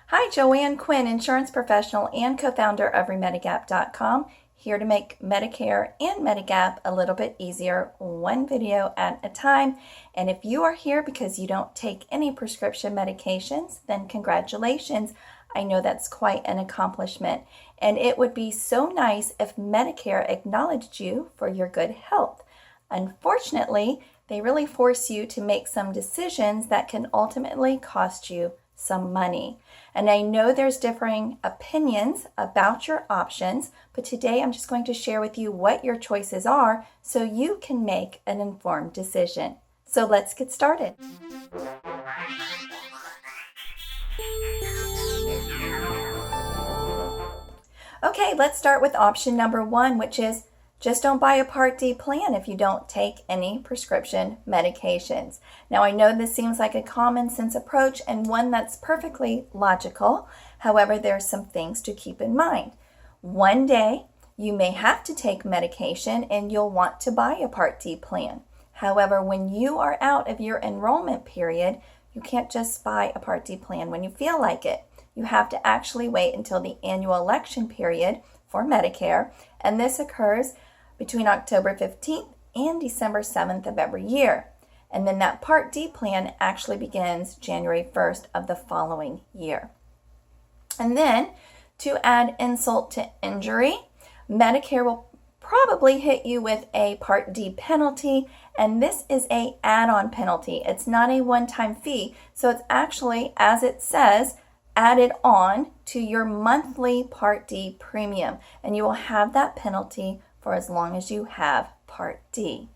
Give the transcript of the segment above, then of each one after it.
Hi, Joanne Quinn, insurance professional and co-founder of REMEDIGAP.com, here to make Medicare and Medigap a little bit easier, one video at a time. And if you are here because you don't take any prescription medications, then congratulations. I know that's quite an accomplishment. And it would be so nice if Medicare acknowledged you for your good health. Unfortunately, they really force you to make some decisions that can ultimately cost you some money. And I know there's differing opinions about your options, but today I'm just going to share with you what your choices are so you can make an informed decision. So let's get started. Okay, let's start with option number one, which is just don't buy a Part D plan if you don't take any prescription medications. Now, I know this seems like a common sense approach and one that's perfectly logical. However, there are some things to keep in mind. One day, you may have to take medication and you'll want to buy a Part D plan. However, when you are out of your enrollment period, you can't just buy a Part D plan when you feel like it. You have to actually wait until the annual election period for Medicare, and this occurs between October 15th and December 7th of every year. And then that Part D plan actually begins January 1st of the following year. And then, to add insult to injury, Medicare will probably hit you with a Part D penalty, and this is an add-on penalty. It's not a one-time fee, so it's actually, as it says, added on to your monthly Part D premium, and you will have that penalty for as long as you have Part D.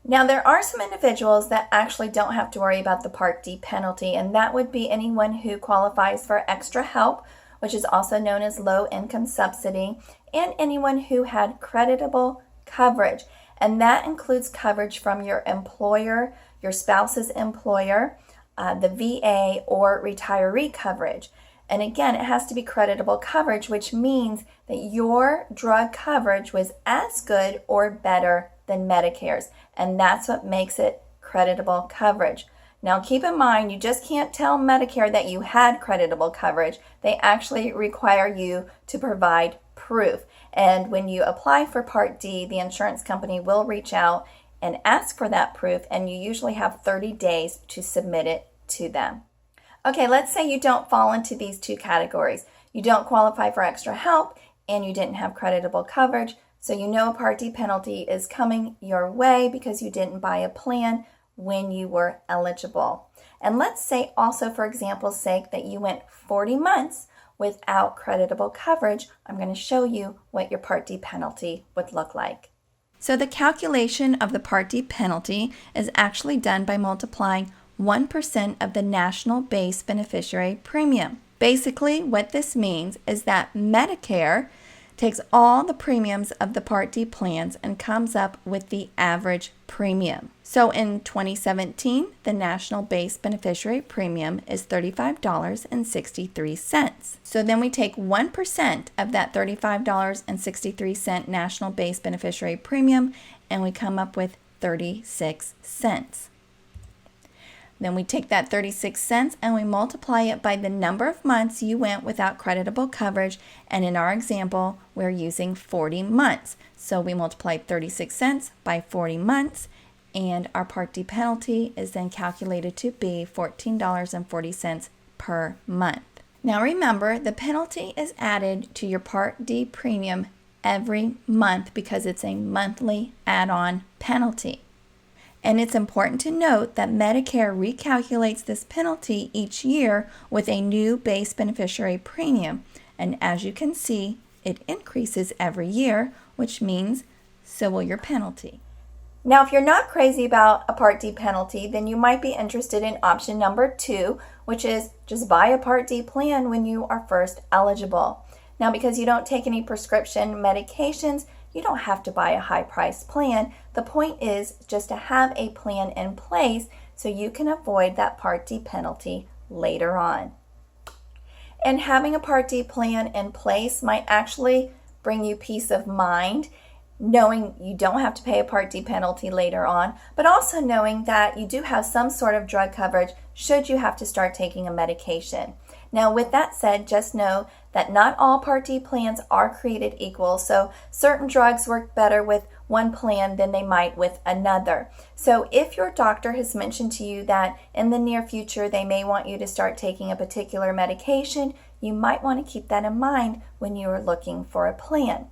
Now, there are some individuals that actually don't have to worry about the Part D penalty, and that would be anyone who qualifies for extra help, which is also known as low income subsidy, and anyone who had creditable coverage. And that includes coverage from your employer, your spouse's employer, the VA, or retiree coverage. And again, it has to be creditable coverage, which means that your drug coverage was as good or better than Medicare's. And that's what makes it creditable coverage. Now, keep in mind, you just can't tell Medicare that you had creditable coverage. They actually require you to provide proof. And when you apply for Part D, the insurance company will reach out and ask for that proof, and you usually have 30 days to submit it to them. Okay, let's say you don't fall into these two categories. You don't qualify for extra help and you didn't have creditable coverage, so you know a Part D penalty is coming your way because you didn't buy a plan when you were eligible. And let's say also, for example's sake, that you went 40 months without creditable coverage. I'm going to show you what your Part D penalty would look like. So the calculation of the Part D penalty is actually done by multiplying 1% of the national base beneficiary premium. Basically, what this means is that Medicare takes all the premiums of the Part D plans and comes up with the average premium. So in 2017, the national base beneficiary premium is $35.63. So then we take 1% of that $35.63 national base beneficiary premium and we come up with 36 cents. Then we take that 36 cents and we multiply it by the number of months you went without creditable coverage. And in our example, we're using 40 months. So we multiply 36 cents by 40 months, and our Part D penalty is then calculated to be $14.40 per month. Now remember, the penalty is added to your Part D premium every month because it's a monthly add-on penalty. And it's important to note that Medicare recalculates this penalty each year with a new base beneficiary premium. And as you can see, it increases every year, which means so will your penalty. Now, if you're not crazy about a Part D penalty, then you might be interested in option number 2, which is just buy a Part D plan when you are first eligible. Now, because you don't take any prescription medications, you don't have to buy a high-priced plan. The point is just to have a plan in place so you can avoid that Part D penalty later on. And having a Part D plan in place might actually bring you peace of mind, knowing you don't have to pay a Part D penalty later on, but also knowing that you do have some sort of drug coverage should you have to start taking a medication. Now, with that said, just know that not all Part D plans are created equal, so certain drugs work better with one plan than they might with another. So if your doctor has mentioned to you that in the near future they may want you to start taking a particular medication, you might want to keep that in mind when you are looking for a plan.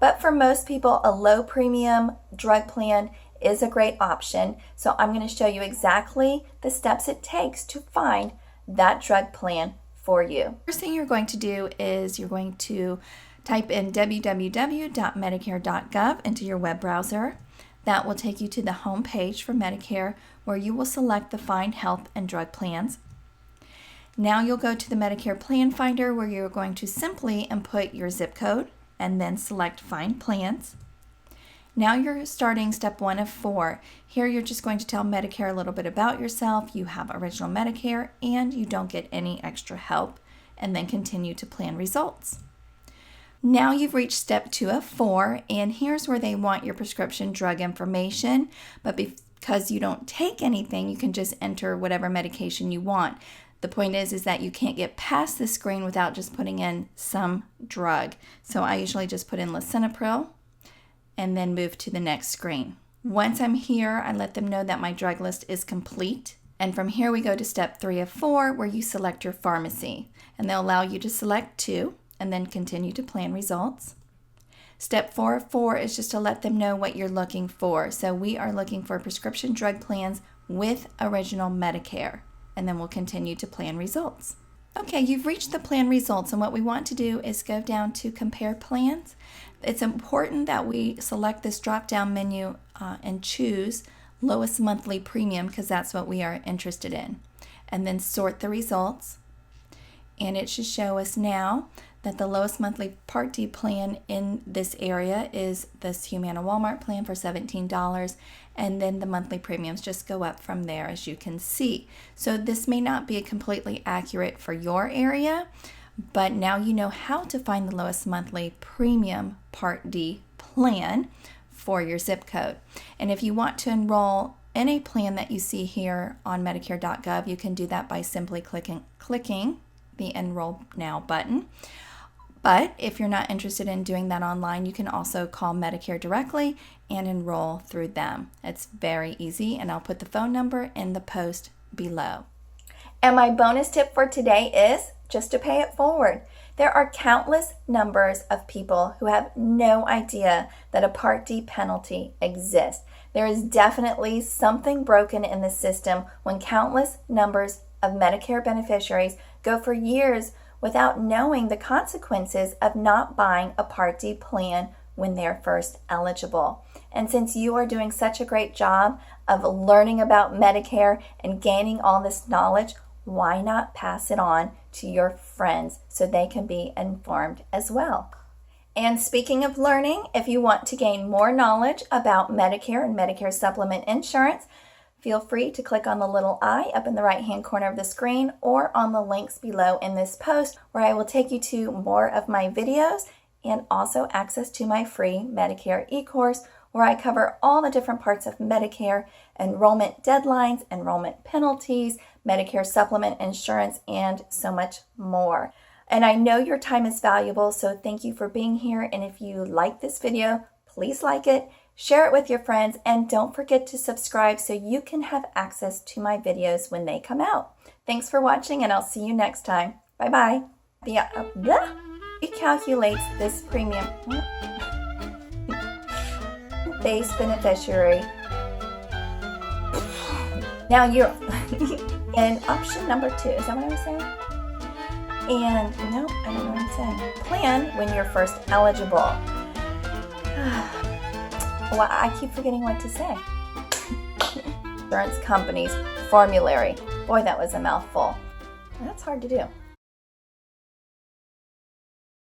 But for most people, a low premium drug plan is a great option. So I'm going to show you exactly the steps it takes to find that drug plan for you. First thing you're going to do is you're going to type in www.medicare.gov into your web browser. That will take you to the home page for Medicare, where you will select the Find Health and Drug Plans. Now you'll go to the Medicare Plan Finder, where you're going to simply input your zip code and then select Find Plans. Now you're starting step 1 of 4. Here you're just going to tell Medicare a little bit about yourself. You have original Medicare and you don't get any extra help, and then continue to plan results. Now you've reached step 2 of 4, and here's where they want your prescription drug information, but because you don't take anything, you can just enter whatever medication you want. The point is that you can't get past this screen without just putting in some drug. So I usually just put in lisinopril and then move to the next screen. Once I'm here, I let them know that my drug list is complete. And from here we go to step 3 of 4, where you select your pharmacy. And they'll allow you to select 2 and then continue to plan results. Step 4 of 4 is just to let them know what you're looking for. So we are looking for prescription drug plans with original Medicare. And then we'll continue to plan results. Okay, you've reached the plan results, and what we want to do is go down to compare plans. It's important that we select this drop-down menu and choose lowest monthly premium, because that's what we are interested in. And then sort the results. And it should show us now that the lowest monthly Part D plan in this area is this Humana Walmart plan for $17, and then the monthly premiums just go up from there, as you can see. So this may not be completely accurate for your area, but now you know how to find the lowest monthly premium Part D plan for your zip code. And if you want to enroll in a plan that you see here on Medicare.gov, you can do that by simply clicking the Enroll Now button. But if you're not interested in doing that online, you can also call Medicare directly and enroll through them. It's very easy, and I'll put the phone number in the post below. And my bonus tip for today is just to pay it forward. There are countless numbers of people who have no idea that a Part D penalty exists. There is definitely something broken in the system when countless numbers of Medicare beneficiaries go for years without knowing the consequences of not buying a Part D plan when they're first eligible. And since you are doing such a great job of learning about Medicare and gaining all this knowledge, why not pass it on to your friends so they can be informed as well? And speaking of learning, if you want to gain more knowledge about Medicare and Medicare supplement insurance, feel free to click on the little I up in the right-hand corner of the screen, or on the links below in this post, where I will take you to more of my videos and also access to my free Medicare e-course, where I cover all the different parts of Medicare, enrollment deadlines, enrollment penalties, Medicare supplement insurance, and so much more. And I know your time is valuable, so thank you for being here. And if you like this video, please like it, share it with your friends, and don't forget to subscribe so you can have access to my videos when they come out. Thanks for watching, and I'll see you next time. Bye-bye. It calculates this premium base beneficiary. Now you're in option number 2. Is that what I was saying? And no, I don't know what I'm saying. Plan when you're first eligible. Well, I keep forgetting what to say. Insurance companies formulary. Boy, that was a mouthful. That's hard to do.